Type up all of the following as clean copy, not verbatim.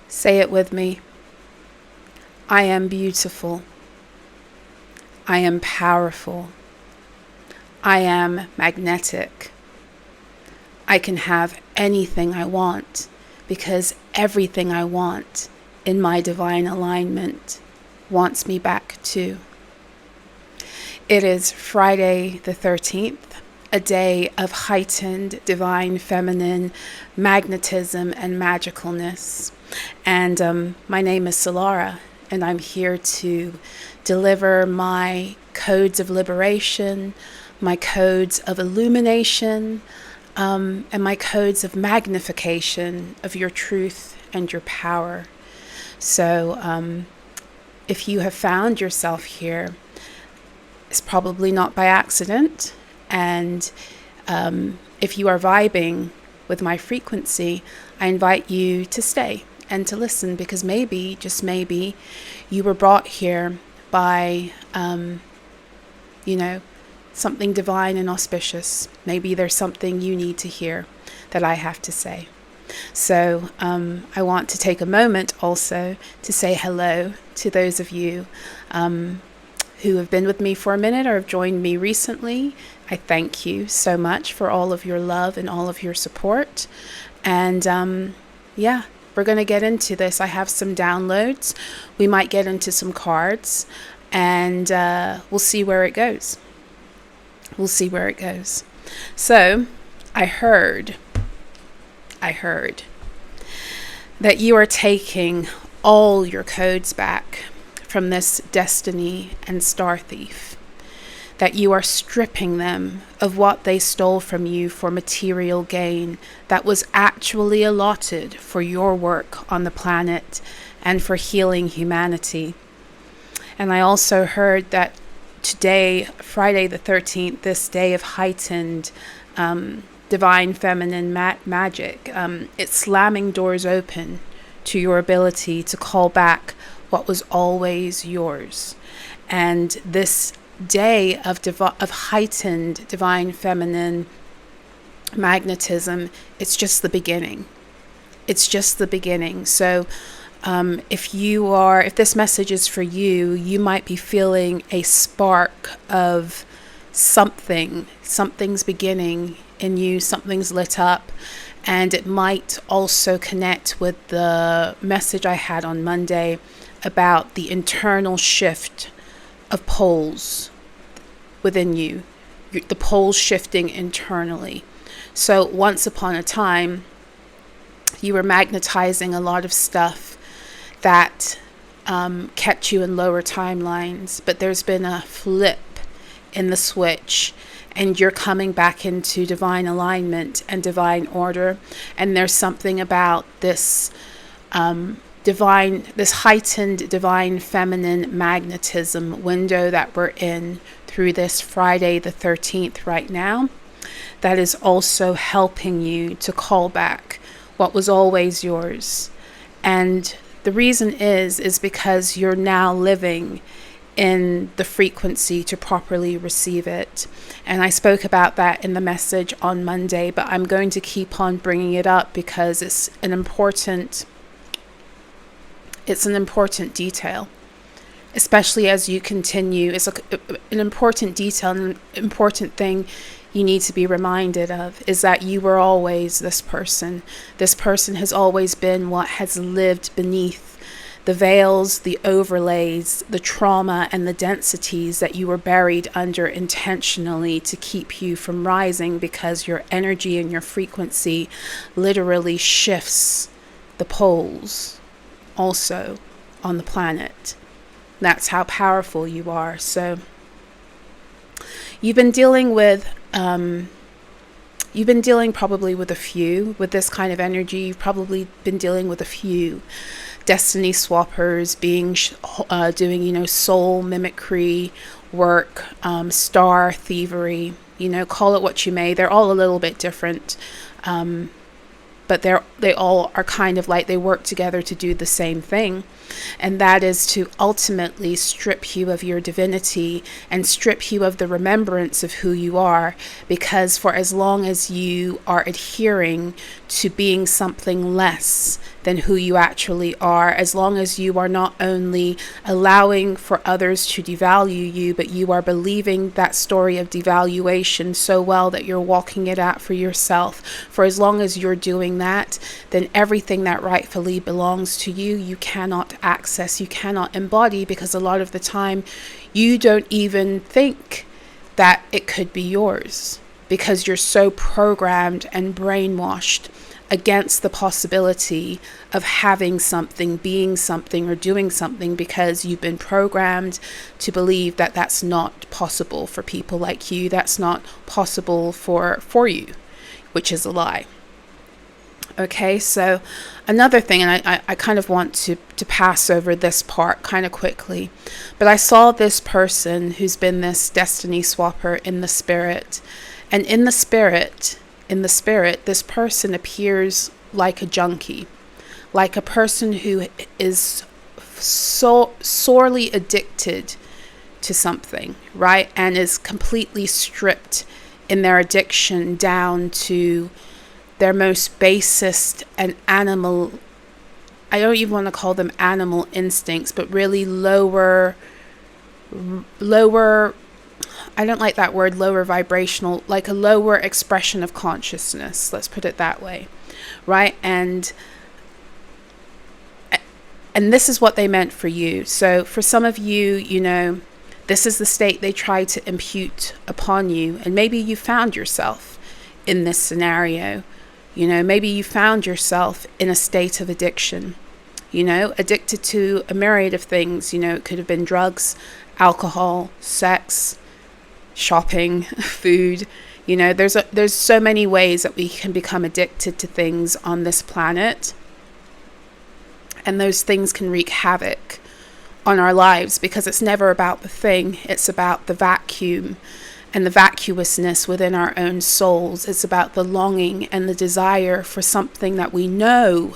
Say it with me. I am beautiful. I am powerful. I am magnetic. I can have anything I want because everything I want in my divine alignment wants me back too. It is Friday the 13th, a day of heightened divine feminine magnetism and magicalness. And my name is Solarah, and I'm here to deliver my codes of liberation, my codes of illumination, and my codes of magnification of your truth and your power. So if you have found yourself here, it's probably not by accident. And if you are vibing with my frequency, I invite you to stay and to listen, because maybe, just maybe, you were brought here by, something divine and auspicious. Maybe there's something you need to hear that I have to say. So I want to take a moment also to say hello to those of you who have been with me for a minute or have joined me recently. I thank you so much for all of your love and all of your support. And we're going to get into this. I have some downloads. We might get into some cards, and we'll see where it goes. We'll see where it goes. So I heard that you are taking all your codes back from this destiny and star thief, that you are stripping them of what they stole from you for material gain that was actually allotted for your work on the planet and for healing humanity. And I also heard that today, Friday the 13th, this day of heightened divine feminine magic, it's slamming doors open to your ability to call back what was always yours. And this day of heightened divine feminine magnetism, it's just the beginning. It's just the beginning. So if this message is for you, you might be feeling a spark of something's beginning in you, something's lit up. And it might also connect with the message I had on Monday about the internal shift of poles within you, the poles shifting internally. So once upon a time, you were magnetizing a lot of stuff that kept you in lower timelines, but there's been a flip in the switch, and you're coming back into divine alignment and divine order. And there's something about this this heightened divine feminine magnetism window that we're in through this Friday the 13th right now, that is also helping you to call back what was always yours. And the reason is because you're now living in the frequency to properly receive it. And I spoke about that in the message on Monday, but I'm going to keep on bringing it up because it's an important detail, especially as you continue. It's an important detail, and an important thing you need to be reminded of is that you were always this person. This person has always been what has lived beneath the veils, the overlays, the trauma, and the densities that you were buried under intentionally to keep you from rising, because your energy and your frequency literally shifts the poles also on the planet. That's how powerful you are. So you've been dealing probably with this kind of energy. You've probably been dealing with a few destiny swappers, doing soul mimicry work, star thievery, call it what you may. They're all a little bit different, but they all are kind of like they work together to do the same thing. And that is to ultimately strip you of your divinity and strip you of the remembrance of who you are. Because for as long as you are adhering to being something less than who you actually are, as long as you are not only allowing for others to devalue you, but you are believing that story of devaluation so well that you're walking it out for yourself. For as long as you're doing that, then everything that rightfully belongs to you, you cannot access, you cannot embody, because a lot of the time you don't even think that it could be yours, because you're so programmed and brainwashed against the possibility of having something, being something, or doing something, because you've been programmed to believe that that's not possible for people like you, that's not possible for you, which is a lie. Okay, so another thing, and I kind of want to pass over this part kind of quickly, but I saw this person who's been this destiny swapper in the spirit, and in the spirit, this person appears like a junkie, like a person who is so sorely addicted to something, right? And is completely stripped in their addiction down to their most basest and animal, I don't even want to call them animal instincts, but really lower, I don't like that word, lower vibrational, like a lower expression of consciousness, let's put it that way, right? And this is what they meant for you. So for some of you, you know, this is the state they try to impute upon you, and maybe you found yourself in this scenario. You know, maybe you found yourself in a state of addiction, you know, addicted to a myriad of things. You know, it could have been drugs, alcohol, sex, shopping, food. You know, there's so many ways that we can become addicted to things on this planet. And those things can wreak havoc on our lives, because it's never about the thing. It's about the vacuum and the vacuousness within our own souls. It's about the longing and the desire for something that we know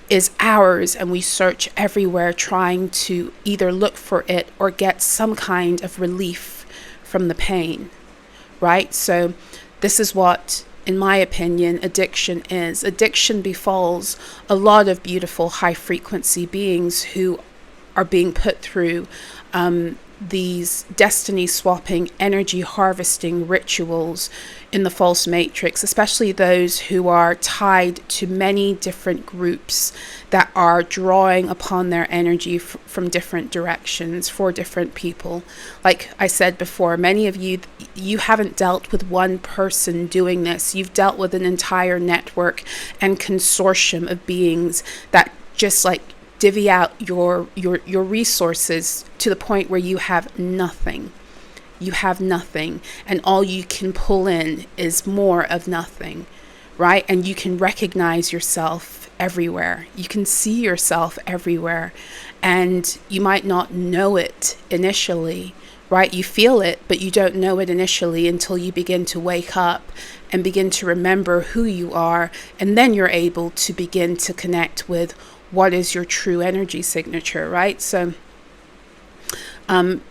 is ours, and we search everywhere trying to either look for it or get some kind of relief from the pain, right? So this is what, in my opinion, addiction is. Addiction befalls a lot of beautiful high frequency beings who are being put through these destiny swapping, energy harvesting rituals in the false matrix, especially those who are tied to many different groups that are drawing upon their energy from different directions for different people. Like I said before, many of you haven't dealt with one person doing this. You've dealt with an entire network and consortium of beings that just like divvy out your resources to the point where you have nothing. You have nothing, and all you can pull in is more of nothing, right? And you can recognize yourself everywhere. You can see yourself everywhere, and you might not know it initially, right? You feel it, but you don't know it initially until you begin to wake up and begin to remember who you are, and then you're able to begin to connect with what is your true energy signature, right? So in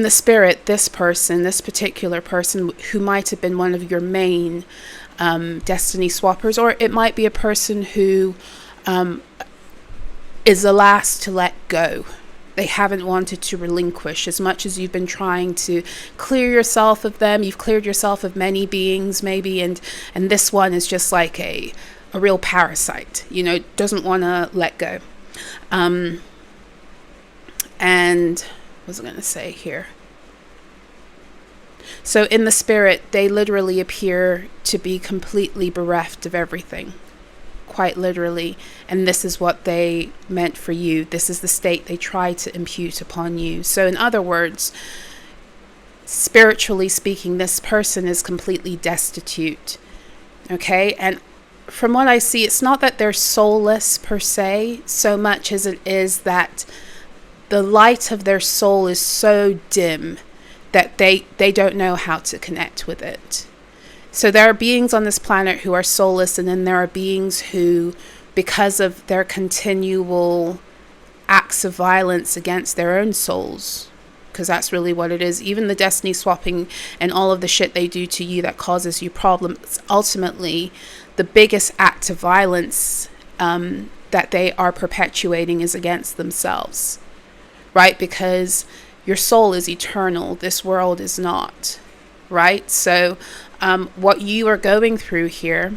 the spirit, this particular person who might have been one of your main destiny swappers, or it might be a person who is the last to let go. They haven't wanted to relinquish. As much as you've been trying to clear yourself of them, you've cleared yourself of many beings maybe, and this one is just like a real parasite, you know, doesn't want to let go. And what was I going to say here? So in the spirit, they literally appear to be completely bereft of everything, quite literally. And this is what they meant for you. This is the state they try to impute upon you. So in other words, spiritually speaking, this person is completely destitute. Okay? And from what I see, it's not that they're soulless per se, so much as it is that the light of their soul is so dim that they don't know how to connect with it. So there are beings on this planet who are soulless, and then there are beings who, because of their continual acts of violence against their own souls, because that's really what it is, even the destiny swapping and all of the shit they do to you that causes you problems, ultimately the biggest act of violence that they are perpetuating is against themselves, right? Because your soul is eternal. This world is not, right? So what you are going through here,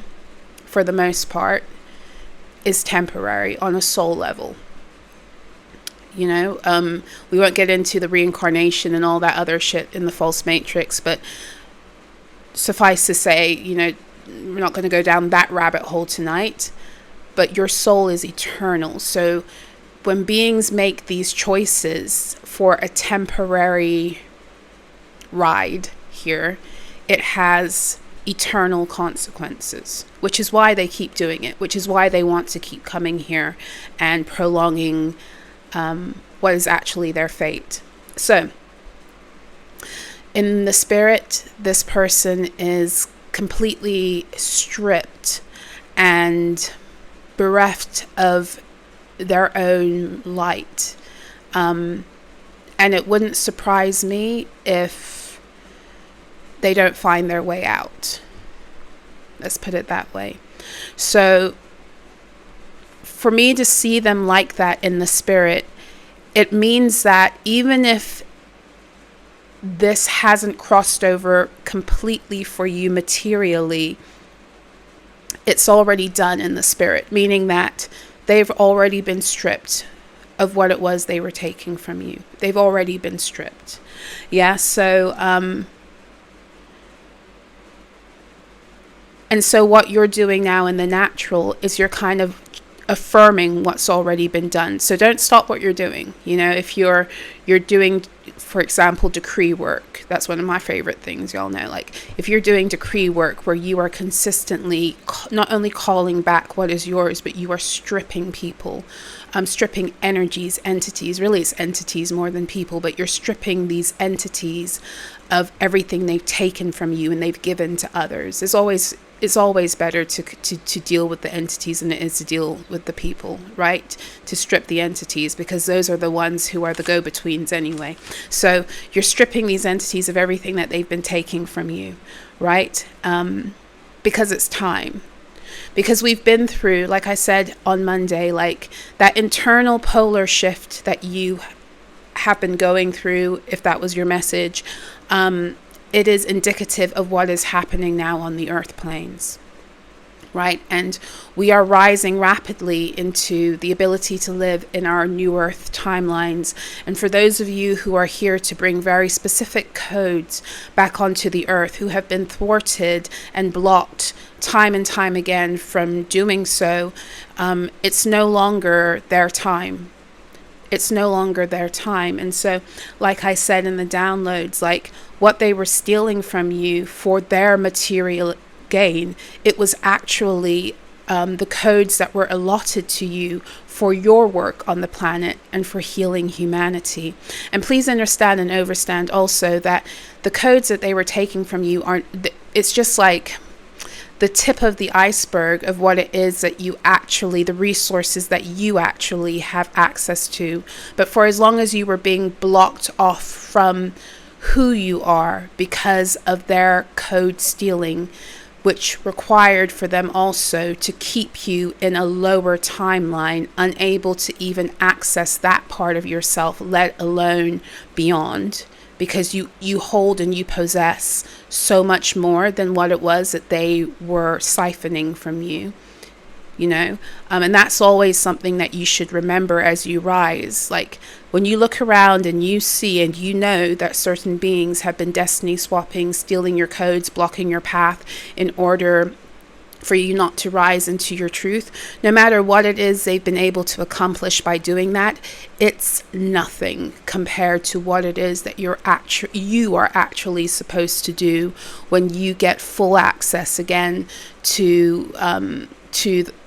for the most part, is temporary on a soul level. You know, we won't get into the reincarnation and all that other shit in the false matrix, but suffice to say, you know, we're not going to go down that rabbit hole tonight, but your soul is eternal. So when beings make these choices for a temporary ride here, it has eternal consequences, which is why they keep doing it, which is why they want to keep coming here and prolonging what is actually their fate. So in the spirit, this person is completely stripped and bereft of their own light. And it wouldn't surprise me if they don't find their way out. Let's put it that way. So for me to see them like that in the spirit, it means that even if this hasn't crossed over completely for you materially, it's already done in the spirit, meaning that they've already been stripped of what it was they were taking from you. They've already been stripped. Yeah, so and so what you're doing now in the natural is you're kind of affirming what's already been done. So don't stop what you're doing. You know, if you're doing, for example, decree work, that's one of my favorite things, y'all know. Like if you're doing decree work where you are consistently not only calling back what is yours, but you are stripping people, stripping energies, entities, really it's entities more than people, but you're stripping these entities of everything they've taken from you and they've given to others. It's always better to deal with the entities than it is to deal with the people, right? To strip the entities, because those are the ones who are the go-betweens anyway. So you're stripping these entities of everything that they've been taking from you, right? Because it's time. Because we've been through, like I said on Monday, like that internal polar shift that you have been going through, if that was your message, it is indicative of what is happening now on the earth planes, right? And we are rising rapidly into the ability to live in our new earth timelines. And for those of you who are here to bring very specific codes back onto the earth, who have been thwarted and blocked time and time again from doing so, it's no longer their time. It's no longer their time. And so, like I said in the downloads, like what they were stealing from you for their material gain, it was actually the codes that were allotted to you for your work on the planet and for healing humanity. And please understand and overstand also that the codes that they were taking from you aren't, it's just like the tip of the iceberg of what it is that you actually, the resources that you actually have access to. But for as long as you were being blocked off from who you are because of their code stealing, which required for them also to keep you in a lower timeline, unable to even access that part of yourself, let alone beyond, because you hold and you possess so much more than what it was that they were siphoning from you, you know. And that's always something that you should remember as you rise. Like when you look around and you see and you know that certain beings have been destiny swapping, stealing your codes, blocking your path in order for you not to rise into your truth, no matter what it is they've been able to accomplish by doing that, it's nothing compared to what it is that you are actually supposed to do when you get full access again to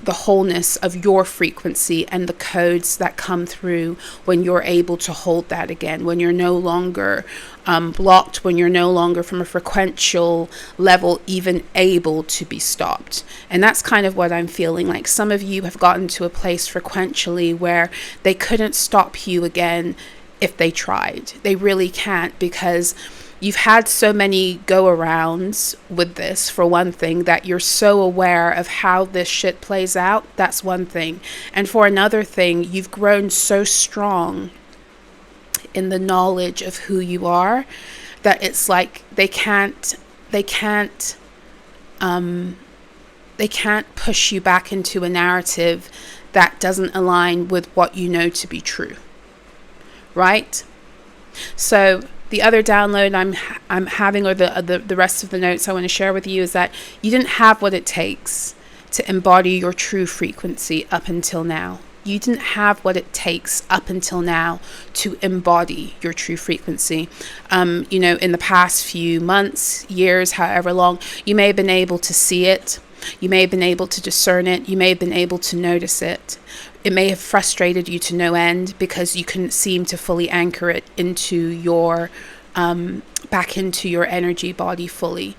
the wholeness of your frequency and the codes that come through when you're able to hold that again, when you're no longer blocked, when you're no longer from a frequential level even able to be stopped. And that's kind of what I'm feeling like. Some of you have gotten to a place frequentially where they couldn't stop you again if they tried. They really can't, because you've had so many go-arounds with this, for one thing, that you're so aware of how this shit plays out. That's one thing. And for another thing, you've grown so strong in the knowledge of who you are that it's like they can't push you back into a narrative that doesn't align with what you know to be true, right? So the other download I'm having, or the rest of the notes I want to share with you, is that you didn't have what it takes to embody your true frequency up until now. You didn't have what it takes up until now to embody your true frequency. In the past few months, years, however long, you may have been able to see it. You may have been able to discern it. You may have been able to notice it. It may have frustrated you to no end because you couldn't seem to fully anchor it into your, back into your energy body fully,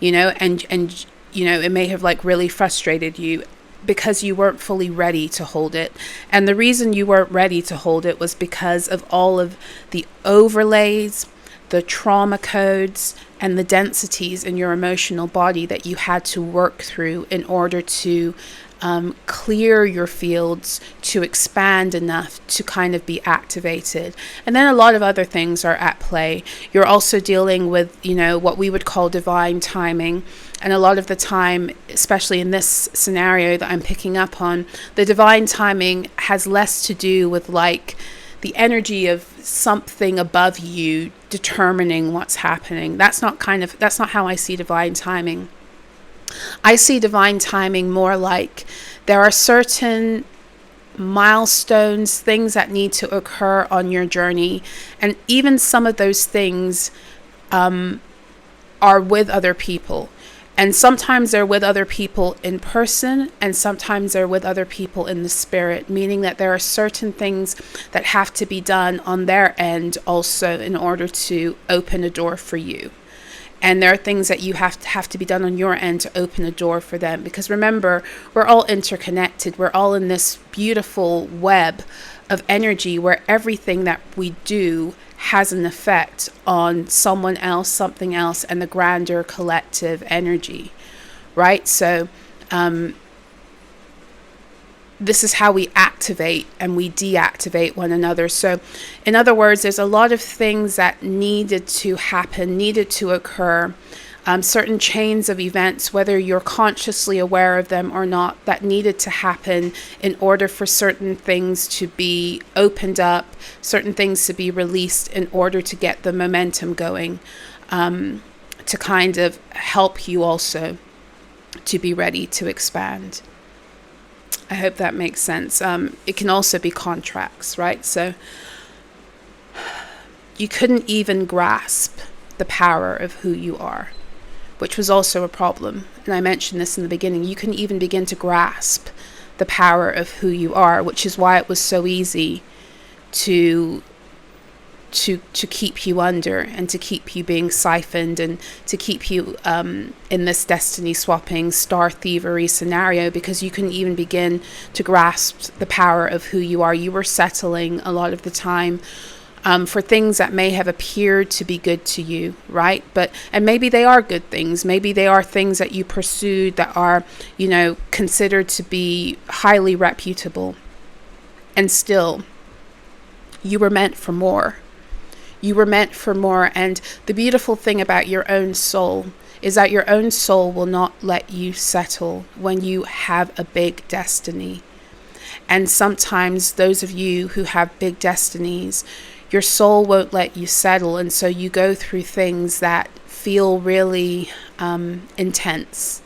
and it may have really frustrated you because you weren't fully ready to hold it. And the reason you weren't ready to hold it was because of all of the overlays, the trauma codes, and the densities in your emotional body that you had to work through in order to clear your fields, to expand enough to kind of be activated. And then a lot of other things are at play. You're also dealing with, what we would call divine timing. And a lot of the time, especially in this scenario that I'm picking up on, the divine timing has less to do with the energy of something above you determining what's happening. That's not how I see divine timing. I see divine timing more like there are certain milestones, things that need to occur on your journey. And even some of those things are with other people. And sometimes they're with other people in person, and sometimes they're with other people in the spirit, meaning that there are certain things that have to be done on their end also in order to open a door for you. And there are things that you have to be done on your end to open a door for them. Because remember, we're all interconnected. We're all in this beautiful web of energy where everything that we do has an effect on someone else, something else, and the grander collective energy, right? So this is how we activate and we deactivate one another. So in other words, there's a lot of things that needed to happen, needed to occur, certain chains of events, whether you're consciously aware of them or not, that needed to happen in order for certain things to be opened up, certain things to be released in order to get the momentum going, to kind of help you also to be ready to expand. I hope that makes sense. It can also be contracts, right? So you couldn't even grasp the power of who you are, which was also a problem. And I mentioned this in the beginning. You couldn't even begin to grasp the power of who you are, which is why it was so easy to keep you under and to keep you being siphoned and to keep you in this destiny swapping star thievery scenario, because you couldn't even begin to grasp the power of who you are. You were settling a lot of the time for things that may have appeared to be good to you, right? And maybe they are good things. Maybe they are things that you pursued that are, considered to be highly reputable. And still, you were meant for more. You were meant for more. And the beautiful thing about your own soul is that your own soul will not let you settle when you have a big destiny. And sometimes those of you who have big destinies, your soul won't let you settle. And so you go through things that feel really intense,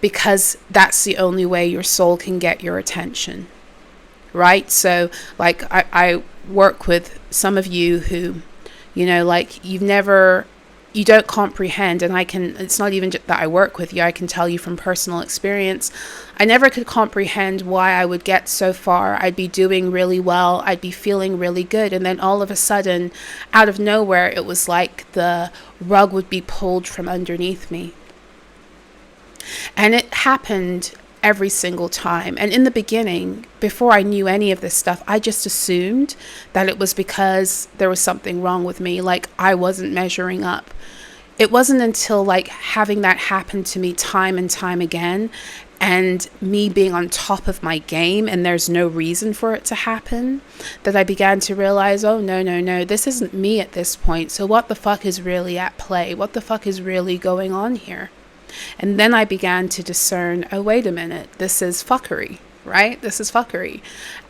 because that's the only way your soul can get your attention, right? So I work with some of you who, you don't comprehend, and it's not even that I work with you, I can tell you from personal experience, I never could comprehend why I would get so far. I'd be doing really well, I'd be feeling really good, and then all of a sudden, out of nowhere, it was like the rug would be pulled from underneath me. And it happened every single time. And in the beginning, before I knew any of this stuff, I just assumed that it was because there was something wrong with me, like I wasn't measuring up. It wasn't until like having that happen to me time and time again, and me being on top of my game and there's no reason for it to happen, that I began to realize, oh no, this isn't me at this point. So what the fuck is really at play? What the fuck is really going on here? And then I began to discern, oh, wait a minute, this is fuckery, right? This is fuckery.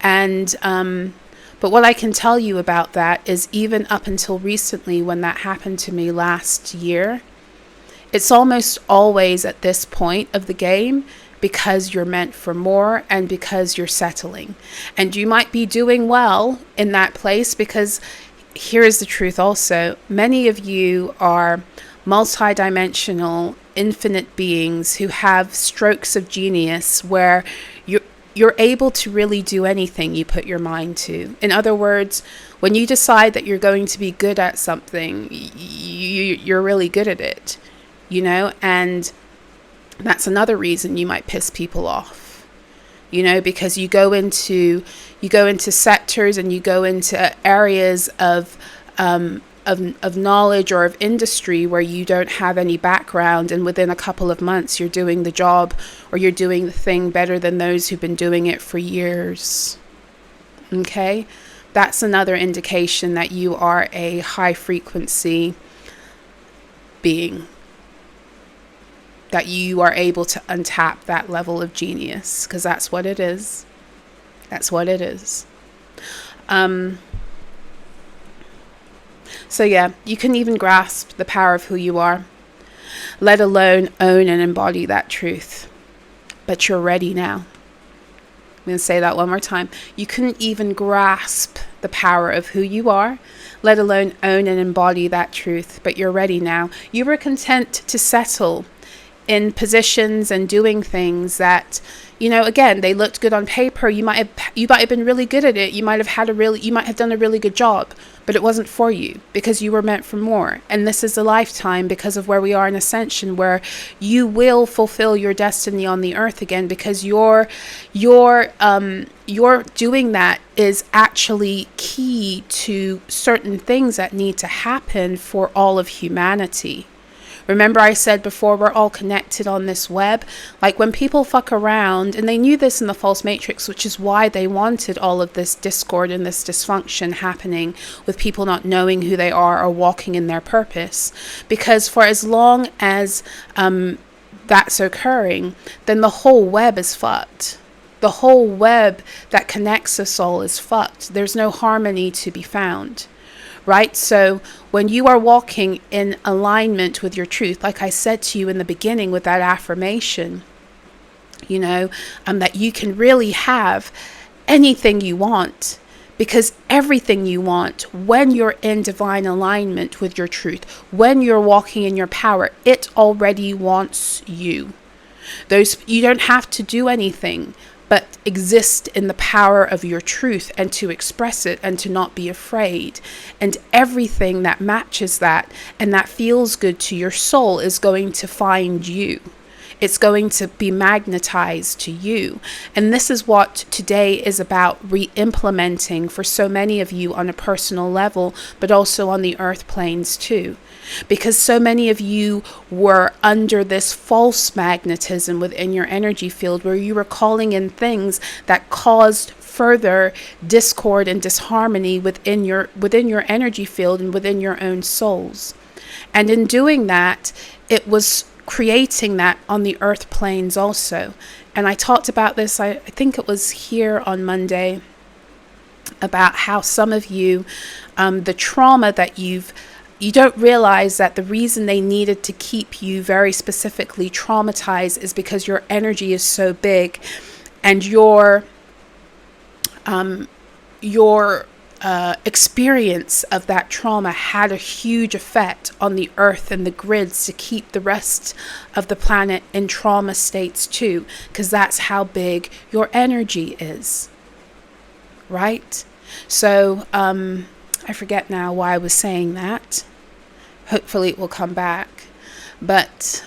And, but what I can tell you about that is even up until recently, when that happened to me last year, it's almost always at this point of the game because you're meant for more and because you're settling. And you might be doing well in that place, because here is the truth also. Many of you are multidimensional, infinite beings who have strokes of genius where you're able to really do anything you put your mind to. In other words, when you decide that you're going to be good at something, you're really good at it, you know, and that's another reason you might piss people off, you know, because you go into sectors and you go into areas of knowledge or of industry where you don't have any background, and within a couple of months you're doing the job or you're doing the thing better than those who've been doing it for years. Okay, that's another indication that you are a high frequency being, that you are able to untap that level of genius, because that's what it is. That's what it is. So yeah, you can even grasp the power of who you are, let alone own and embody that truth. But you're ready now. I'm going to say that one more time. You couldn't even grasp the power of who you are, let alone own and embody that truth. But you're ready now. You were content to settle in positions and doing things that, you know, again, they looked good on paper. You might have been really good at it. You might have done a really good job, but it wasn't for you because you were meant for more. And this is a lifetime, because of where we are in ascension, where you will fulfill your destiny on the earth again, because your doing that is actually key to certain things that need to happen for all of humanity. Remember I said before, we're all connected on this web. Like when people fuck around, and they knew this in the false matrix, which is why they wanted all of this discord and this dysfunction happening with people not knowing who they are or walking in their purpose. Because for as long as that's occurring, then the whole web is fucked. The whole web that connects us all is fucked. There's no harmony to be found. Right? So when you are walking in alignment with your truth, like I said to you in the beginning with that affirmation, you know, that you can really have anything you want, because everything you want, when you're in divine alignment with your truth, when you're walking in your power, it already wants you. You don't have to do anything but exist in the power of your truth and to express it and to not be afraid. And everything that matches that and that feels good to your soul is going to find you. It's going to be magnetized to you. And this is what today is about re-implementing for so many of you on a personal level, but also on the earth planes too. Because so many of you were under this false magnetism within your energy field, where you were calling in things that caused further discord and disharmony within your energy field and within your own souls. And in doing that, it was creating that on the earth planes also. And I talked about this, I think it was here on Monday, about how some of you, the trauma that you don't realize that the reason they needed to keep you very specifically traumatized is because your energy is so big, and your experience of that trauma had a huge effect on the earth and the grids to keep the rest of the planet in trauma states too, because that's how big your energy is, right? So I forget now why I was saying that. Hopefully it will come back. But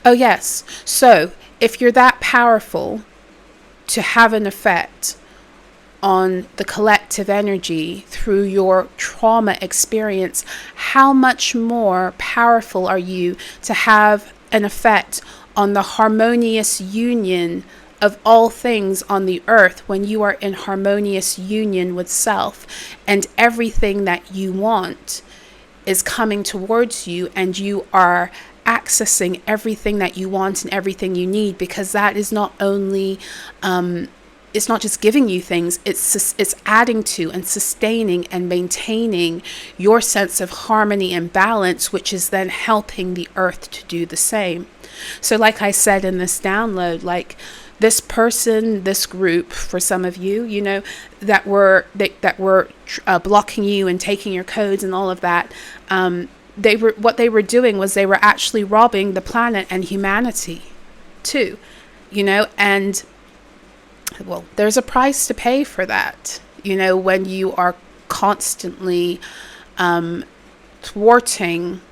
Oh, yes. So if you're that powerful to have an effect on the collective energy through your trauma experience, how much more powerful are you to have an effect on the harmonious union of all things on the earth, when you are in harmonious union with self, and everything that you want is coming towards you, and you are accessing everything that you want and everything you need, because that is not only it's not just giving you things, it's adding to and sustaining and maintaining your sense of harmony and balance, which is then helping the earth to do the same. So like I said in this download, like this person, this group, for some of you, you know, that were blocking you and taking your codes and all of that, what they were doing was they were actually robbing the planet and humanity too, you know. And well, there's a price to pay for that, you know, when you are constantly thwarting.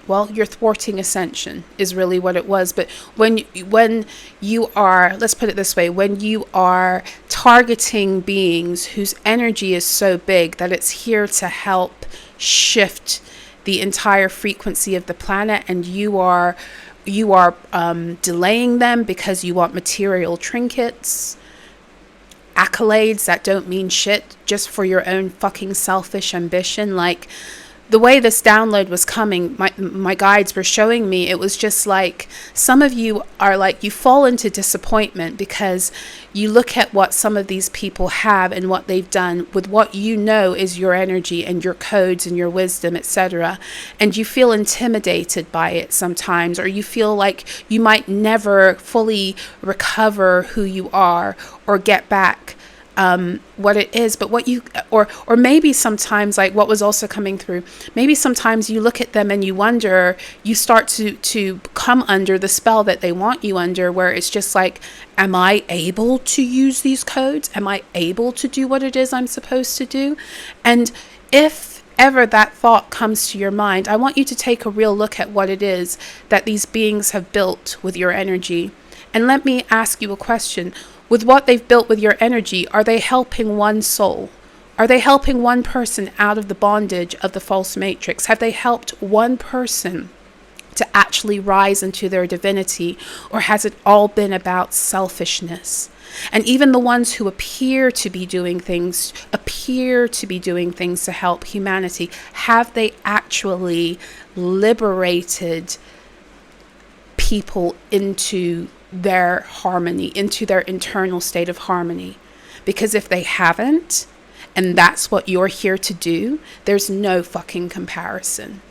Well, you're thwarting ascension is really what it was. But when you are, let's put it this way, when you are targeting beings whose energy is so big that it's here to help shift the entire frequency of the planet, and you are delaying them because you want material trinkets, accolades that don't mean shit, just for your own fucking selfish ambition. Like, the way this download was coming, my guides were showing me, it was just like, some of you are like, you fall into disappointment because you look at what some of these people have and what they've done with what you know is your energy and your codes and your wisdom, etc. And you feel intimidated by it sometimes, or you feel like you might never fully recover who you are or get back what it is. But what you, or maybe sometimes, like what was also coming through, maybe sometimes you look at them and you wonder, you start to come under the spell that they want you under, where it's just like, am I able to use these codes? Am I able to do what it is I'm supposed to do? And if ever that thought comes to your mind, I want you to take a real look at what it is that these beings have built with your energy. And let me ask you a question. With what they've built with your energy, are they helping one soul? Are they helping one person out of the bondage of the false matrix? Have they helped one person to actually rise into their divinity? Or has it all been about selfishness? And even the ones who appear to be doing things to help humanity, have they actually liberated people into their harmony, into their internal state of harmony? Because if they haven't, and that's what you're here to do, there's no fucking comparison.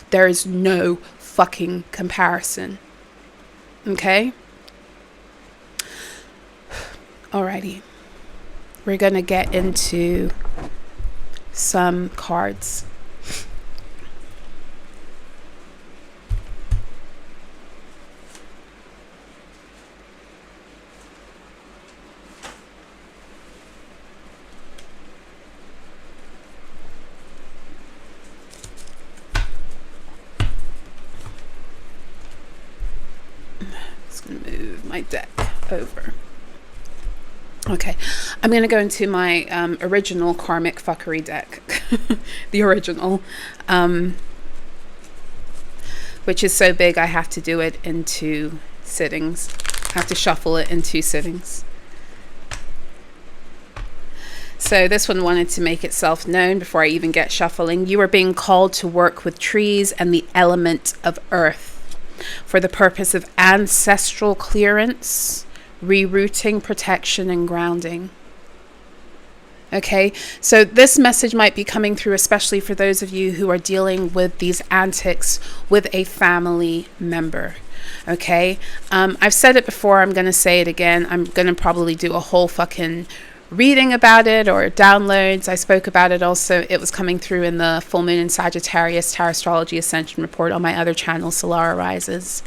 There is no fucking comparison. Okay? Alrighty. We're gonna get into some cards. Move my deck over. Okay, I'm going to go into my original karmic fuckery deck. The original, which is so big I have to do it in 2 sittings. I have to shuffle it in 2 sittings. So this one wanted to make itself known before I even get shuffling. You are being called to work with trees and the element of earth for the purpose of ancestral clearance, rerouting, protection, and grounding. Okay, so this message might be coming through especially for those of you who are dealing with these antics with a family member. Okay, I've said it before, I'm going to say it again. I'm going to probably do a whole fucking reading about it or downloads. I spoke about it also. It was coming through in the full moon in Sagittarius Tarot Astrology Ascension report on my other channel, Solarah Rises.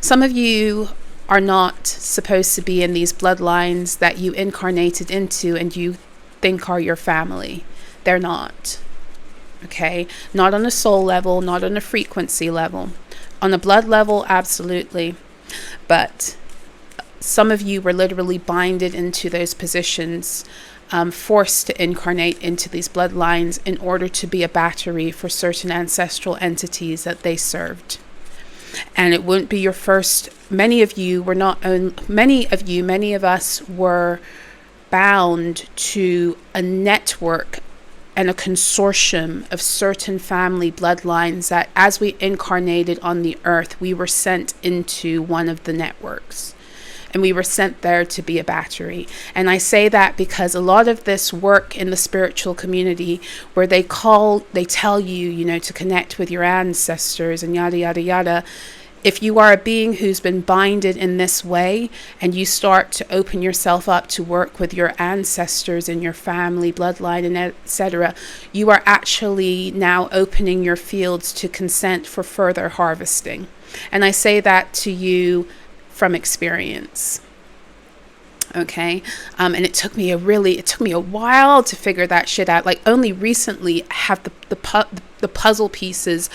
Some of you are not supposed to be in these bloodlines that you incarnated into and you think are your family. They're not. Okay? Not on a soul level, not on a frequency level. On a blood level, absolutely. But some of you were literally binded into those positions, forced to incarnate into these bloodlines in order to be a battery for certain ancestral entities that they served. And it wouldn't be your first. Many of us were bound to a network and a consortium of certain family bloodlines that as we incarnated on the earth, we were sent into one of the networks. And we were sent there to be a battery. And I say that because a lot of this work in the spiritual community, where they tell you, to connect with your ancestors and yada, yada, yada. If you are a being who's been binded in this way, and you start to open yourself up to work with your ancestors and your family bloodline and etc., you are actually now opening your fields to consent for further harvesting. And I say that to you from experience. Okay. And it took me a while to figure that shit out. Like, only recently have the puzzle pieces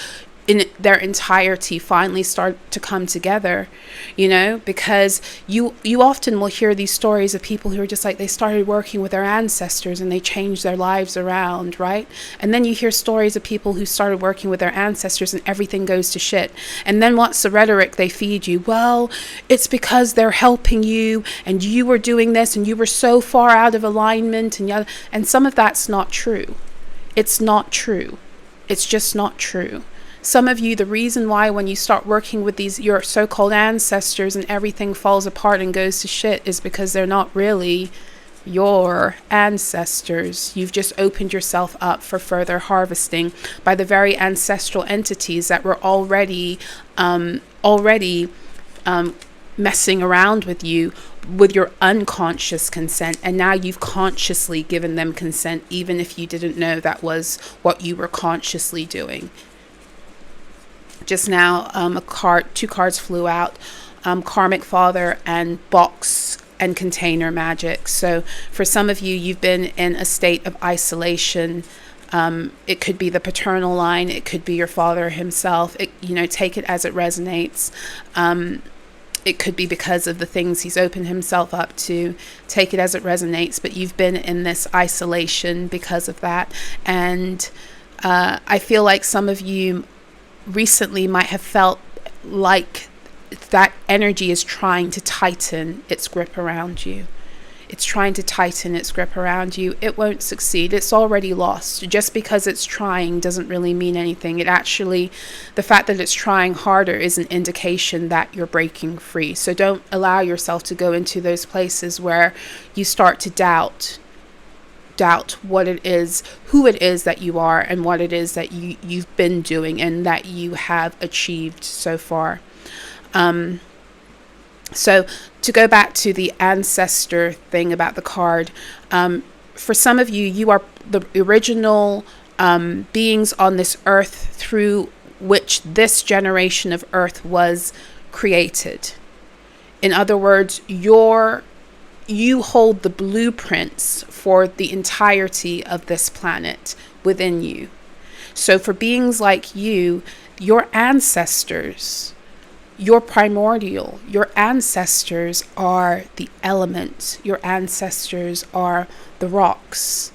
in their entirety finally start to come together, because you often will hear these stories of people who are just like, they started working with their ancestors and they changed their lives around, right? And then you hear stories of people who started working with their ancestors and everything goes to shit. And then what's the rhetoric they feed you? Well, it's because they're helping you and you were doing this and you were so far out of alignment and some of that's not true. It's not true. It's just not true. Some of you, the reason why when you start working with your so-called ancestors and everything falls apart and goes to shit is because they're not really your ancestors. You've just opened yourself up for further harvesting by the very ancestral entities that were already messing around with you with your unconscious consent, and now you've consciously given them consent, even if you didn't know that was what you were consciously doing. Just now, two cards flew out, Karmic Father and Box and Container Magic. So for some of you, you've been in a state of isolation. It could be the paternal line. It could be your father himself. Take it as it resonates. It could be because of the things he's opened himself up to. Take it as it resonates. But you've been in this isolation because of that. And I feel like some of you recently might have felt like that energy is trying to tighten its grip around you. It's trying to tighten its grip around you. It won't succeed. It's already lost. Just because it's trying doesn't really mean anything. The fact that it's trying harder is an indication that you're breaking free. So don't allow yourself to go into those places where you start to doubt what it is, who it is that you are, and what it is that you've been doing and that you have achieved so far. So to go back to the ancestor thing about the card, for some of you, you are the original beings on this earth through which this generation of earth was created. In other words, you hold the blueprints for the entirety of this planet within you. So for beings like you, your ancestors, your primordial, your ancestors are the elements. Your ancestors are the rocks,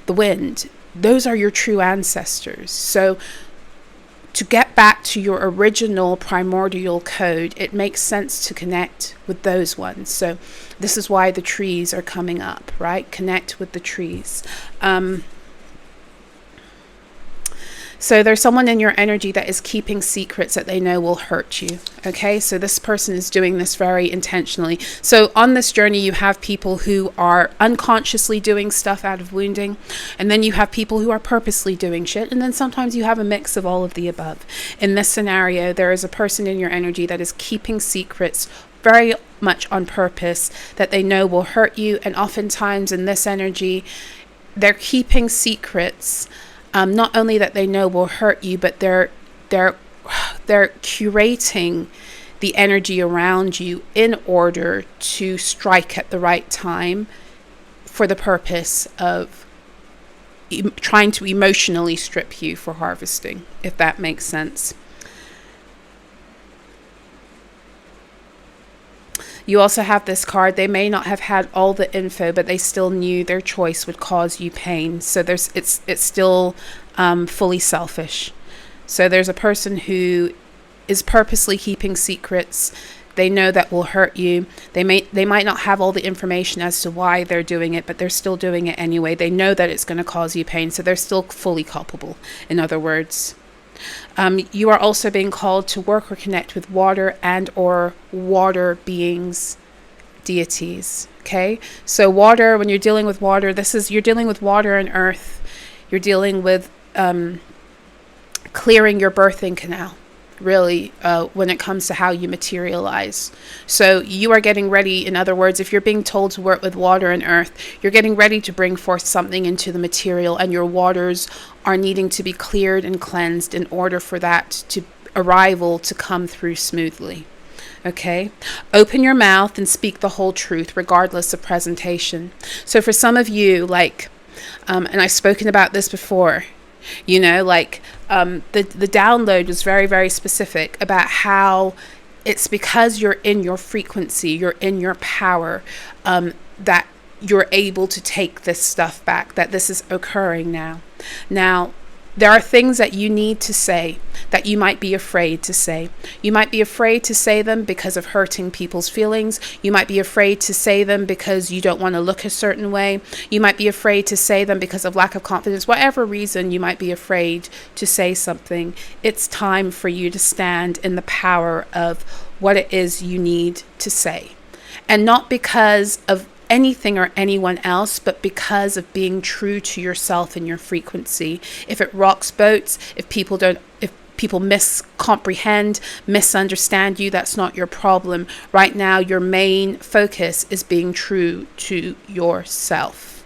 the wind. Those are your true ancestors. So to get back to your original primordial code, it makes sense to connect with those ones. So this is why the trees are coming up, right? Connect with the trees. So there's someone in your energy that is keeping secrets that they know will hurt you. Okay, so this person is doing this very intentionally. So on this journey, you have people who are unconsciously doing stuff out of wounding, and then you have people who are purposely doing shit, and then sometimes you have a mix of all of the above. In this scenario, there is a person in your energy that is keeping secrets very much on purpose that they know will hurt you, and oftentimes in this energy, they're keeping secrets. Not only that they know will hurt you, but they're curating the energy around you in order to strike at the right time for the purpose of trying to emotionally strip you for harvesting, if that makes sense. You also have this card. They may not have had all the info, but they still knew their choice would cause you pain. So it's still fully selfish. So there's a person who is purposely keeping secrets. They know that will hurt you. They might not have all the information as to why they're doing it, but they're still doing it anyway. They know that it's going to cause you pain, so they're still fully culpable, in other words. You are also being called to work or connect with water and or water beings, deities. Okay, so water, when you're dealing with water, you're dealing with water and earth. You're dealing with clearing your birthing canal, really, when it comes to how you materialize. So you are getting ready. In other words, if you're being told to work with water and earth, you're getting ready to bring forth something into the material, and your waters are needing to be cleared and cleansed in order for that arrival to come through smoothly. Okay, open your mouth and speak the whole truth regardless of presentation. So for some of you, and I've spoken about this before, the download was very, very specific about how it's because you're in your frequency, you're in your power, that you're able to take this stuff back, that this is occurring now. Now, there are things that you need to say that you might be afraid to say. You might be afraid to say them because of hurting people's feelings. You might be afraid to say them because you don't want to look a certain way. You might be afraid to say them because of lack of confidence. Whatever reason you might be afraid to say something, it's time for you to stand in the power of what it is you need to say. And not because of anything or anyone else, but because of being true to yourself and your frequency. If it rocks boats, if people miscomprehend, misunderstand you, that's not your problem. Right now, your main focus is being true to yourself.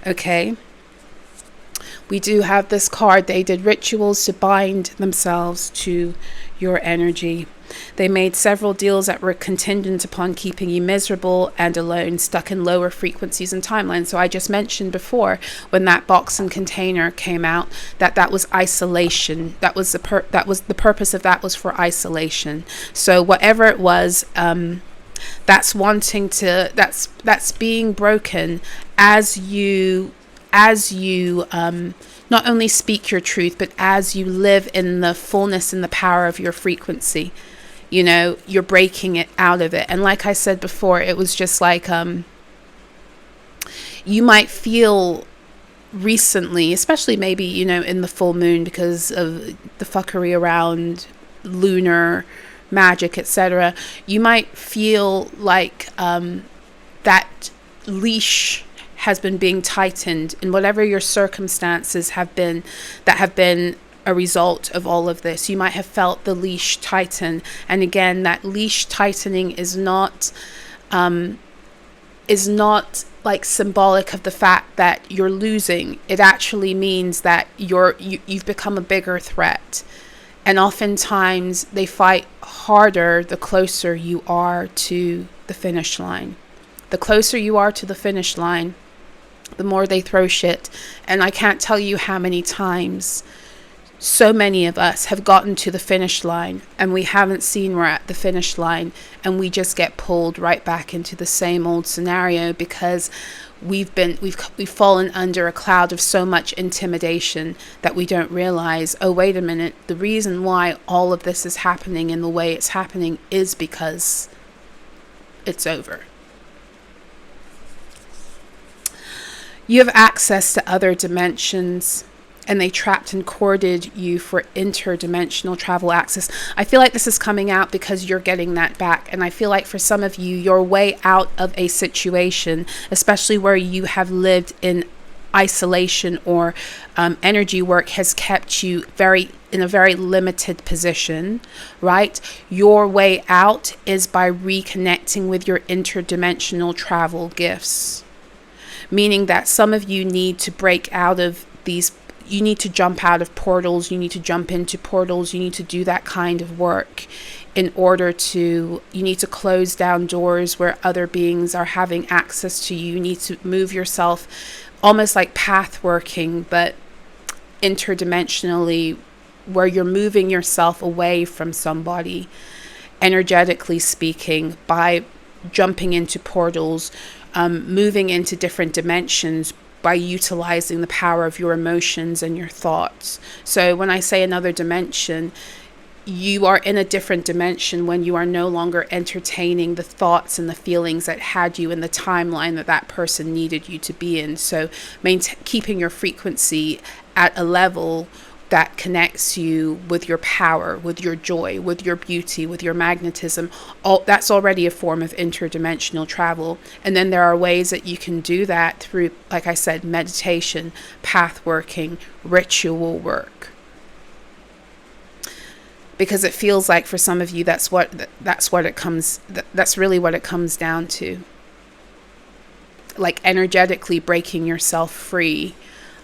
Okay? We do have this card. They did rituals to bind themselves to your energy. They made several deals that were contingent upon keeping you miserable and alone, stuck in lower frequencies and timelines. So I just mentioned before, when that box and container came out, that was isolation. That was the purpose of that was for isolation. So whatever it was, that's being broken as you not only speak your truth, but as you live in the fullness and the power of your frequency. You're breaking it out of it. And like I said before, it was just like, you might feel recently, especially maybe, in the full moon, because of the fuckery around lunar magic, etc. You might feel like that leash has been being tightened in whatever your circumstances have been that have been a result of all of this. You might have felt the leash tighten, and again, that leash tightening is not like symbolic of the fact that you're losing. It actually means that you've become a bigger threat, and oftentimes they fight harder the closer you are to the finish line. The closer you are to the finish line, the more they throw shit. And I can't tell you how many times so many of us have gotten to the finish line and we haven't seen we're at the finish line, and we just get pulled right back into the same old scenario because we've fallen under a cloud of so much intimidation that we don't realize, oh, wait a minute, the reason why all of this is happening in the way it's happening is because it's over. You have access to other dimensions, and they trapped and corded you for interdimensional travel access. I feel like this is coming out because you're getting that back. And I feel like for some of you, your way out of a situation, especially where you have lived in isolation or energy work, has kept you in a very limited position, right? Your way out is by reconnecting with your interdimensional travel gifts. Meaning that some of you need to break out of these. You need to jump out of portals. You need to jump into portals. You need to do that kind of work in order to, you need to close down doors where other beings are having access to you. You need to move yourself almost like path working, but interdimensionally, where you're moving yourself away from somebody, energetically speaking, by jumping into portals, moving into different dimensions by utilizing the power of your emotions and your thoughts. So when I say another dimension, you are in a different dimension when you are no longer entertaining the thoughts and the feelings that had you in the timeline that that person needed you to be in. So keeping your frequency at a level that connects you with your power, with your joy, with your beauty, with your magnetism. That's already a form of interdimensional travel. And then there are ways that you can do that through, like I said, meditation, path working, ritual work. Because it feels like for some of you, that's really what it comes down to. Like energetically breaking yourself free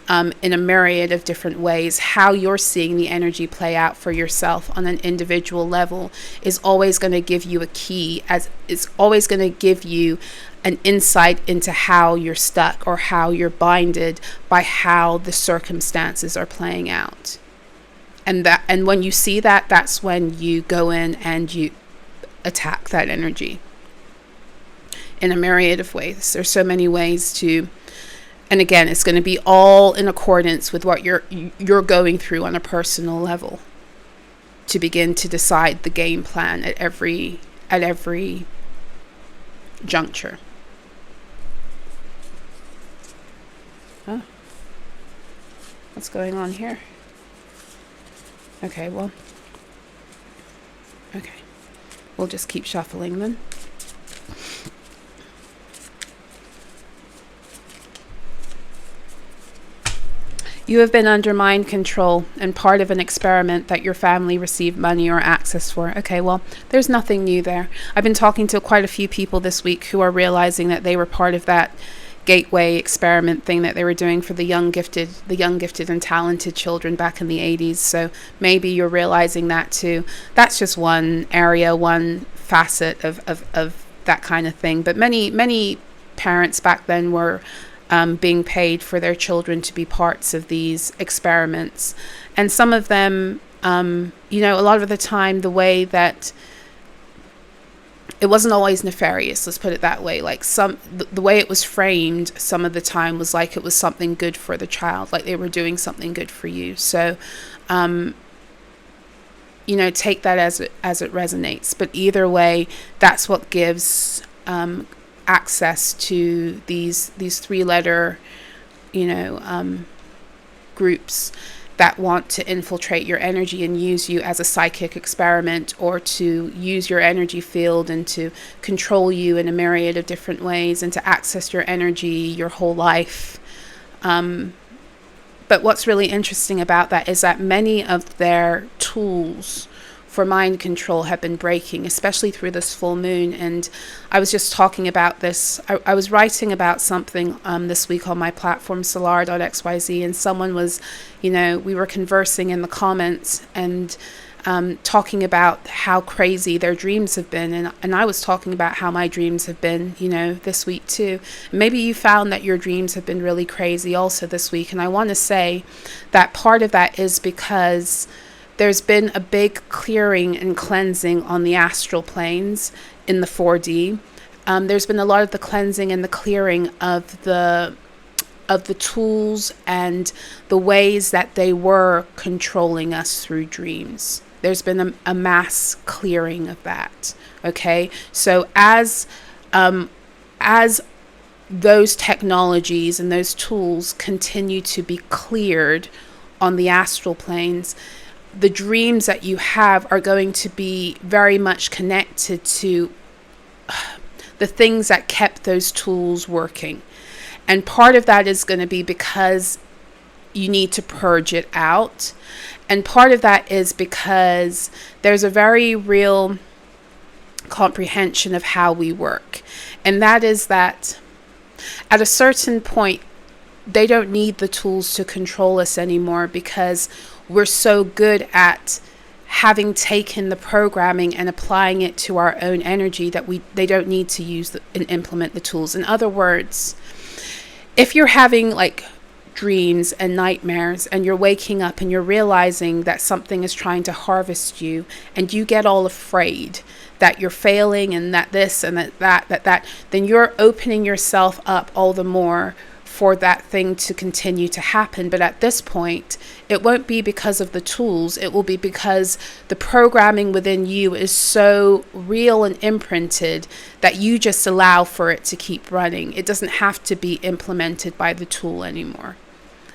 in a myriad of different ways. How you're seeing the energy play out for yourself on an individual level is always going to give you a key, as it's always going to give you an insight into how you're stuck or how you're binded by how the circumstances are playing out. And when you see that, that's when you go in and you attack that energy in a myriad of ways. There's so many ways to, and again, it's going to be all in accordance with what you're going through on a personal level to begin to decide the game plan at every juncture. Huh? What's going on here? Okay, well, okay. We'll just keep shuffling then. You have been under mind control and part of an experiment that your family received money or access for. Okay, well, there's nothing new there. I've been talking to quite a few people this week who are realizing that they were part of that gateway experiment thing that they were doing for the young gifted and talented children back in the 80s. So maybe you're realizing that too. That's just one area, one facet of that kind of thing. But many parents back then were being paid for their children to be parts of these experiments. And some of them, a lot of the time, the way that it wasn't always nefarious, let's put it that way. Like the way it was framed some of the time was like it was something good for the child, like they were doing something good for you. So, take that as it resonates. But either way, that's what gives access to these 3-letter, groups that want to infiltrate your energy and use you as a psychic experiment, or to use your energy field and to control you in a myriad of different ways and to access your energy your whole life. But what's really interesting about that is that many of their tools for mind control have been breaking, especially through this full moon. And I was just talking about this. I was writing about something this week on my platform, Solarah.xyz, and someone was, we were conversing in the comments and talking about how crazy their dreams have been. And I was talking about how my dreams have been, this week too. Maybe you found that your dreams have been really crazy also this week. And I want to say that part of that is because there's been a big clearing and cleansing on the astral planes in the 4D. There's been a lot of the cleansing and the clearing of the tools and the ways that they were controlling us through dreams. There's been a mass clearing of that. Okay, so as those technologies and those tools continue to be cleared on the astral planes, the dreams that you have are going to be very much connected to the things that kept those tools working. And part of that is going to be because you need to purge it out. And part of that is because there's a very real comprehension of how we work. And that is that at a certain point, they don't need the tools to control us anymore, because we're so good at having taken the programming and applying it to our own energy that they don't need to use and implement the tools. In other words, if you're having like dreams and nightmares and you're waking up and you're realizing that something is trying to harvest you and you get all afraid, that you're failing and that this and that, then you're opening yourself up all the more for that thing to continue to happen. But at this point, it won't be because of the tools. It will be because the programming within you is so real and imprinted that you just allow for it to keep running. It doesn't have to be implemented by the tool anymore.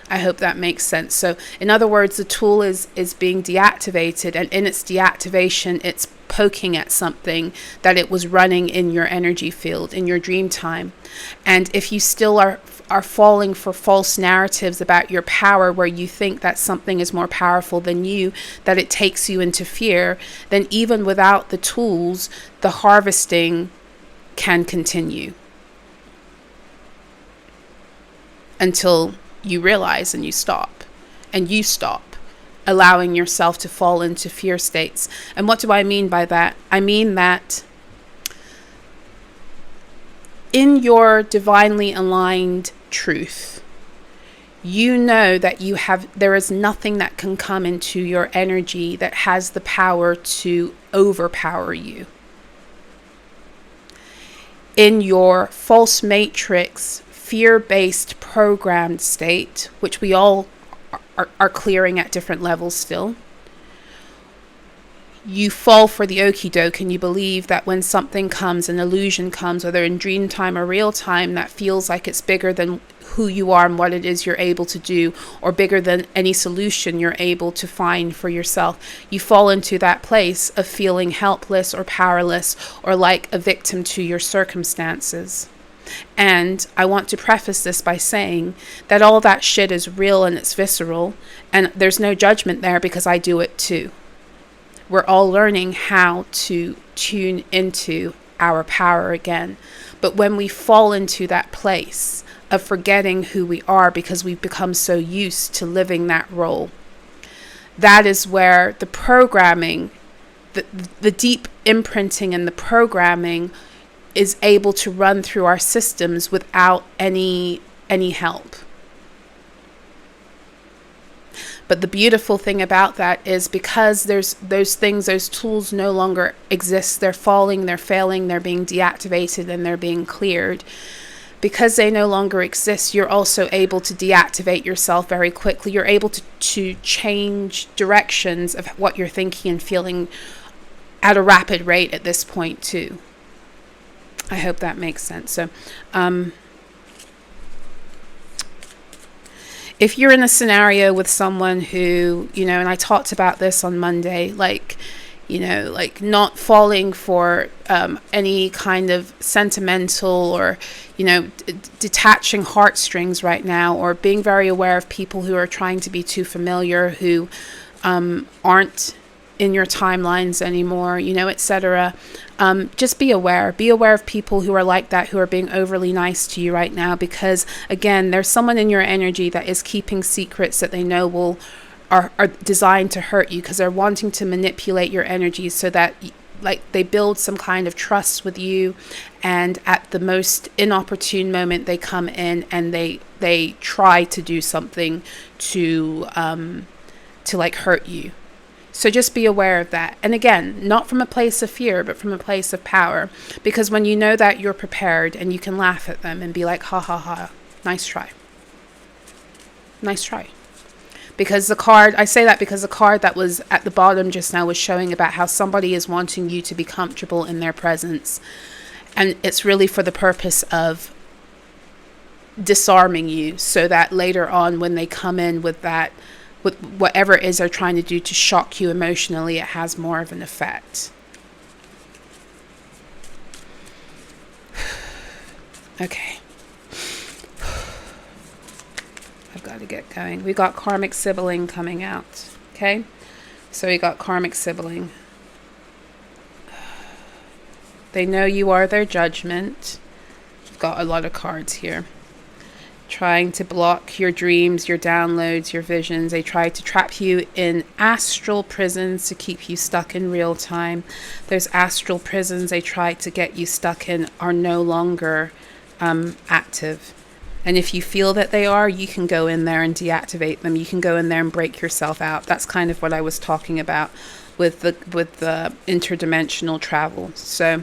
I hope that makes sense. So in other words, the tool is being deactivated, and in its deactivation, it's poking at something that it was running in your energy field, in your dream time. And if you still are falling for false narratives about your power, where you think that something is more powerful than you, that it takes you into fear, then even without the tools, the harvesting can continue until you realize and you stop allowing yourself to fall into fear states. And what do I mean by that? I mean that in your divinely aligned truth, you know that there is nothing that can come into your energy that has the power to overpower you. In your false matrix, fear-based programmed state, which we all are clearing at different levels still, you fall for the okie doke, and you believe that when something comes, an illusion comes, whether in dream time or real time, that feels like it's bigger than who you are and what it is you're able to do, or bigger than any solution you're able to find for yourself. You fall into that place of feeling helpless or powerless, or like a victim to your circumstances. And I want to preface this by saying that all that shit is real and it's visceral, and there's no judgment there, because I do it too. We're all learning how to tune into our power again. But when we fall into that place of forgetting who we are because we've become so used to living that role, that is where the programming, the deep imprinting and the programming is able to run through our systems without any help. But the beautiful thing about that is, because there's those things, those tools no longer exist, they're falling, they're failing, they're being deactivated, and they're being cleared. Because they no longer exist, you're also able to deactivate yourself very quickly. You're able to change directions of what you're thinking and feeling at a rapid rate at this point too. I hope that makes sense. So, if you're in a scenario with someone who, and I talked about this on Monday, like not falling for any kind of sentimental or, detaching heartstrings right now, or being very aware of people who are trying to be too familiar, who aren't in your timelines anymore, etc. Just be aware. Be aware of people who are like that, who are being overly nice to you right now, because again, there's someone in your energy that is keeping secrets that they know are designed to hurt you, because they're wanting to manipulate your energy so that they build some kind of trust with you, and at the most inopportune moment they come in and they try to do something to hurt you. So just be aware of that. And again, not from a place of fear, but from a place of power. Because when you know that, you're prepared and you can laugh at them and be like, ha ha ha, nice try. Nice try. Because I say that because the card that was at the bottom just now was showing about how somebody is wanting you to be comfortable in their presence. And it's really for the purpose of disarming you, so that later on when they come in with whatever it is they're trying to do to shock you emotionally, it has more of an effect. Okay. I've got to get going. We got karmic sibling coming out. Okay? So we got karmic sibling. They know you are their judgment. We've got a lot of cards here. Trying to block your dreams, your downloads, your visions. They try to trap you in astral prisons to keep you stuck in real time. Those astral prisons they try to get you stuck in are no longer active. And if you feel that they are, you can go in there and deactivate them. You can go in there and break yourself out. That's kind of what I was talking about with the interdimensional travel. So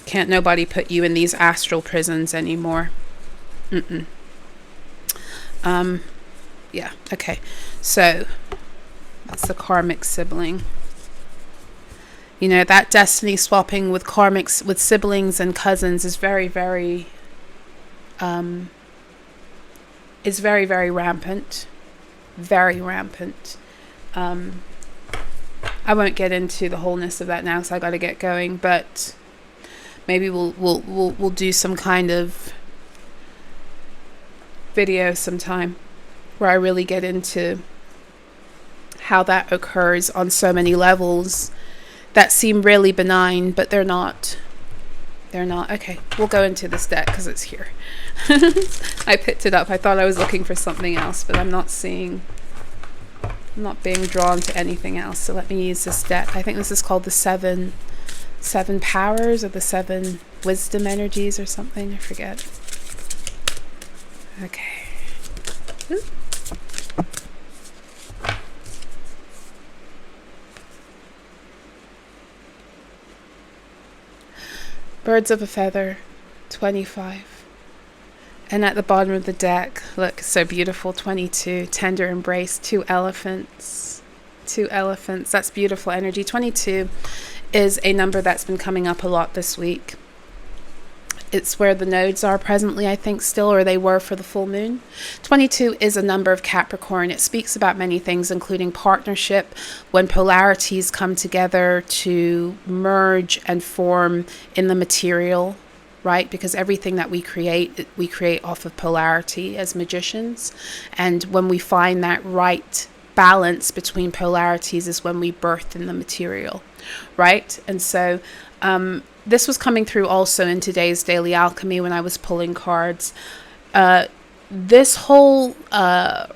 can't nobody put you in these astral prisons anymore. Yeah, okay. So that's the karmic sibling. You know, that destiny swapping with karmics, with siblings and cousins is very, very rampant. Very rampant. I won't get into the wholeness of that now because I got to get going, but maybe we'll do some kind of video sometime where I really get into how that occurs on so many levels that seem really benign, but they're not. They're not. Okay, we'll go into this deck because it's here. I picked it up. I thought I was looking for something else, but I'm not seeing. I'm not being drawn to anything else. So let me use this deck. I think this is called the seven powers or the 7 wisdom energies or something. I forget. Okay. Ooh. Birds of a feather, 25. And at the bottom of the deck, look, so beautiful, 22. Tender embrace, 2 elephants. 2 elephants. That's beautiful energy. 22 is a number that's been coming up a lot this week. It's where the nodes are presently, I think, still, or they were for the full moon. 22 is a number of Capricorn. It speaks about many things, including partnership, when polarities come together to merge and form in the material, right? Because everything that we create off of polarity as magicians. And when we find that right balance between polarities is when we birth in the material, right? And so, this was coming through also in today's Daily Alchemy when I was pulling cards. This whole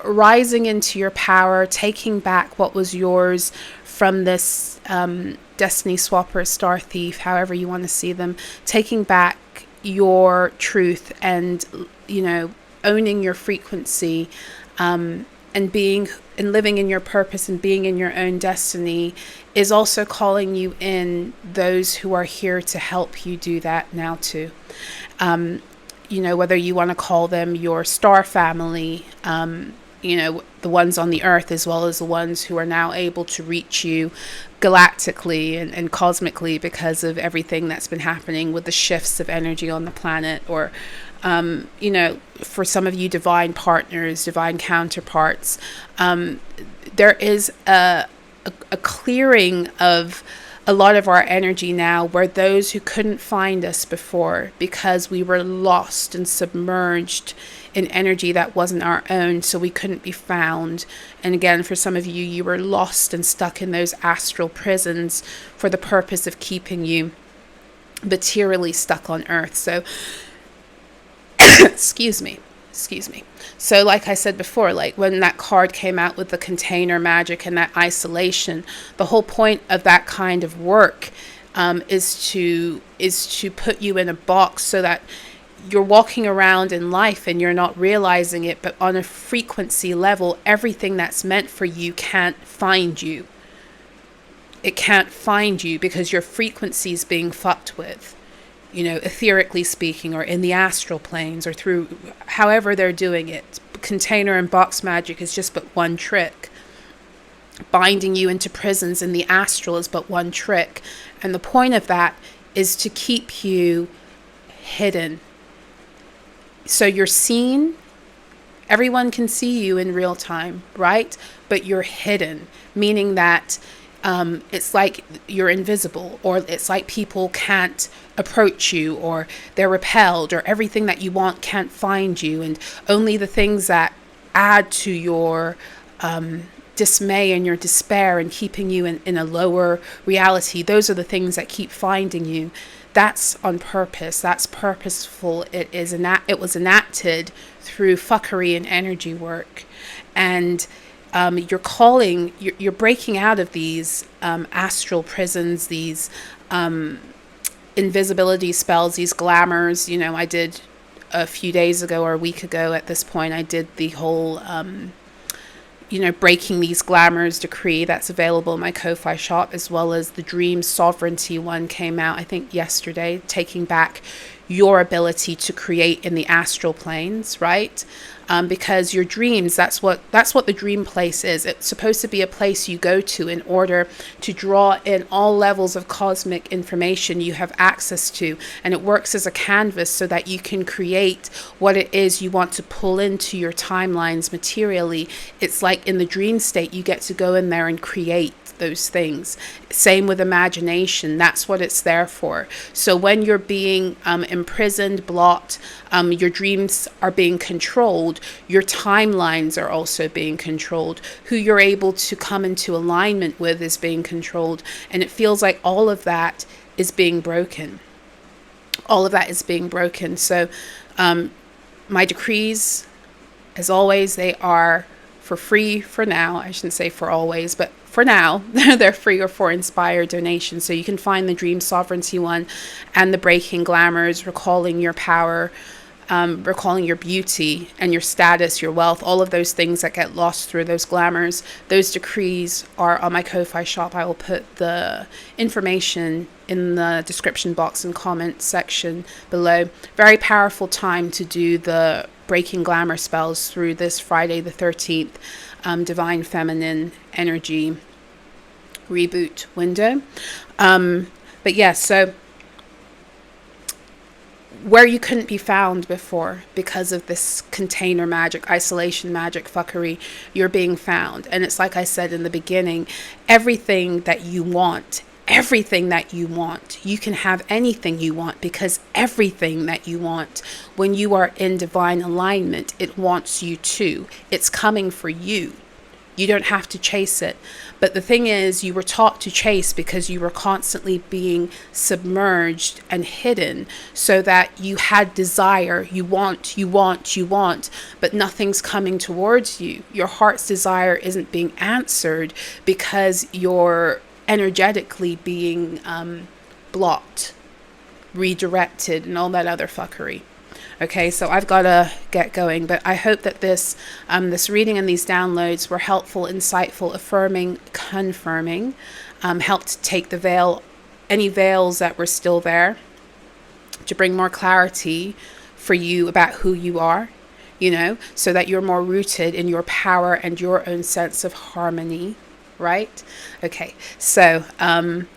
rising into your power, taking back what was yours from this Destiny Swapper, Star Thief, however you want to see them, taking back your truth and, you know, owning your frequency, and being and living in your purpose and being in your own destiny is also calling you in those who are here to help you do that now too. You know, whether you want to call them your star family, you know, the ones on the earth as well as the ones who are now able to reach you galactically and cosmically because of everything that's been happening with the shifts of energy on the planet, or you know, for some of you, divine partners, divine counterparts. There is a clearing of a lot of our energy now, where those who couldn't find us before because we were lost and submerged in energy that wasn't our own, so we couldn't be found. And again, for some of you, you were lost and stuck in those astral prisons for the purpose of keeping you materially stuck on earth. So excuse me. So like I said before, like when that card came out with the container magic and that isolation, the whole point of that kind of work is to put you in a box so that you're walking around in life and you're not realizing it, but on a frequency level, everything that's meant for you can't find you. It can't find you because your frequency is being fucked with. You know, etherically speaking, or in the astral planes, or through however they're doing it. Container and box magic is just but one trick. Binding you into prisons in the astral is but one trick. And the point of that is to keep you hidden. So you're seen. Everyone can see you in real time, right? But you're hidden, meaning that it's like you're invisible, or it's like people can't approach you, or they're repelled, or everything that you want can't find you, and only the things that add to your dismay and your despair and keeping you in a lower reality, those are the things that keep finding you. That's on purpose. That's purposeful. It was enacted through fuckery and energy work. And you're breaking out of these astral prisons, these invisibility spells, these glamours. You know, I did a few days ago or a week ago at this point, I did the whole breaking these glamours decree that's available in my Ko-Fi shop, as well as the Dream Sovereignty one came out, I think yesterday, taking back your ability to create in the astral planes, right? Because your dreams, that's what the dream place is. It's supposed to be a place you go to in order to draw in all levels of cosmic information you have access to, and it works as a canvas so that you can create what it is you want to pull into your timelines materially. It's like in the dream state, you get to go in there and create those things. Same with imagination. That's what it's there for. So when you're being imprisoned, blocked, your dreams are being controlled, your timelines are also being controlled. Who you're able to come into alignment with is being controlled. And it feels like all of that is being broken. All of that is being broken. So my decrees, as always, they are for free for now. I shouldn't say for always, but for now, they're free or for inspired donations. So you can find the Dream Sovereignty one and the Breaking Glamours, recalling your power, recalling your beauty and your status, your wealth, all of those things that get lost through those glamours. Those decrees are on my Ko-Fi shop. I will put the information in the description box and comment section below. Very powerful time to do the Breaking Glamour spells through this Friday the 13th. Divine Feminine Energy reboot window. But yeah, so where you couldn't be found before because of this container magic, isolation magic fuckery, you're being found. And it's like I said in the beginning, everything that you want, you can have anything you want, because everything that you want, when you are in divine alignment, it wants you to. It's coming for you. You don't have to chase it. But the thing is, you were taught to chase because you were constantly being submerged and hidden, so that you had desire. You want, but nothing's coming towards you. Your heart's desire isn't being answered because you're energetically being blocked, redirected, and all that other fuckery. Okay, so I've got to get going, but I hope that this reading and these downloads were helpful, insightful, affirming, confirming, helped take the veil, any veils that were still there, to bring more clarity for you about who you are, so that you're more rooted in your power and your own sense of harmony. Right? Okay, so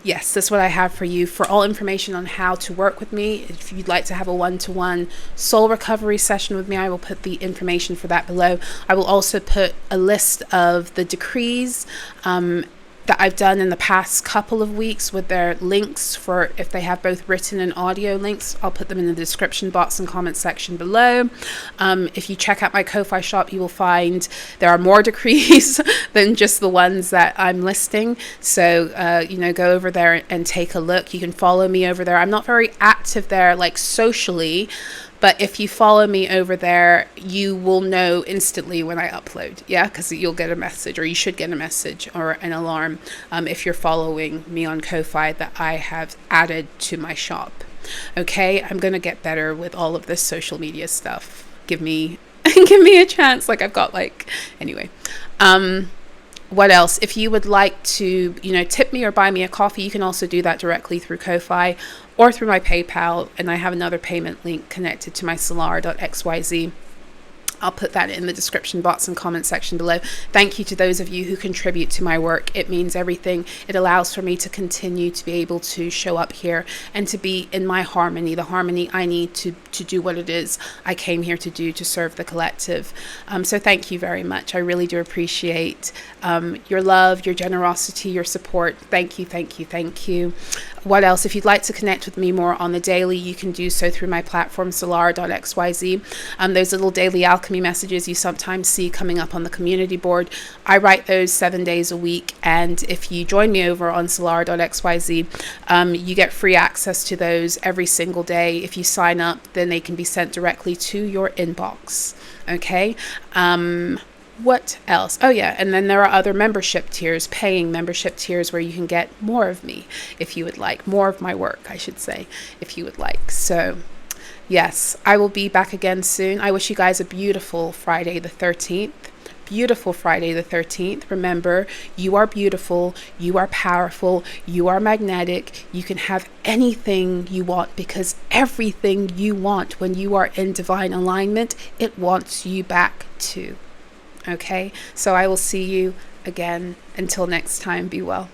yes, that's what I have for you. For all information on how to work with me, if you'd like to have a one-to-one soul recovery session with me, I will put the information for that below. I will also put a list of the decrees that I've done in the past couple of weeks with their links, for if they have both written and audio links. I'll put them in the description box and comment section below. If you check out my Ko-Fi shop, you will find there are more decrees than just the ones that I'm listing. So, go over there and take a look. You can follow me over there. I'm not very active there, like socially, but if you follow me over there, you will know instantly when I upload. Yeah, because you'll get a message, or you should get a message or an alarm if you're following me on Ko-Fi that I have added to my shop. Okay, I'm going to get better with all of this social media stuff. Give me a chance. Anyway. What else? If you would like to, tip me or buy me a coffee, you can also do that directly through Ko-Fi or through my PayPal. And I have another payment link connected to my Solarah.xyz. I'll put that in the description box and comment section below. Thank you to those of you who contribute to my work. It means everything. It allows for me to continue to be able to show up here and to be in my harmony, the harmony I need to do what it is I came here to do, to serve the collective. So thank you very much. I really do appreciate your love, your generosity, your support. Thank you, thank you, thank you. What else? If you'd like to connect with me more on the daily, you can do so through my platform, Solarah.xyz. Those little daily alchemy messages you sometimes see coming up on the community board, I write those 7 days a week. And if you join me over on Solarah.xyz, you get free access to those every single day. If you sign up, then they can be sent directly to your inbox. Okay. What else? Oh yeah, and then there are other membership tiers, paying membership tiers, where you can get more of me if you would like, more of my work, I should say, if you would like. So yes, I will be back again soon. I wish you guys a beautiful Friday the 13th. beautiful Friday the 13th. Remember, you are beautiful, you are powerful, you are magnetic. You can have anything you want, because everything you want when you are in divine alignment, it wants you back too. Okay, so I will see you again. Until next time, be well.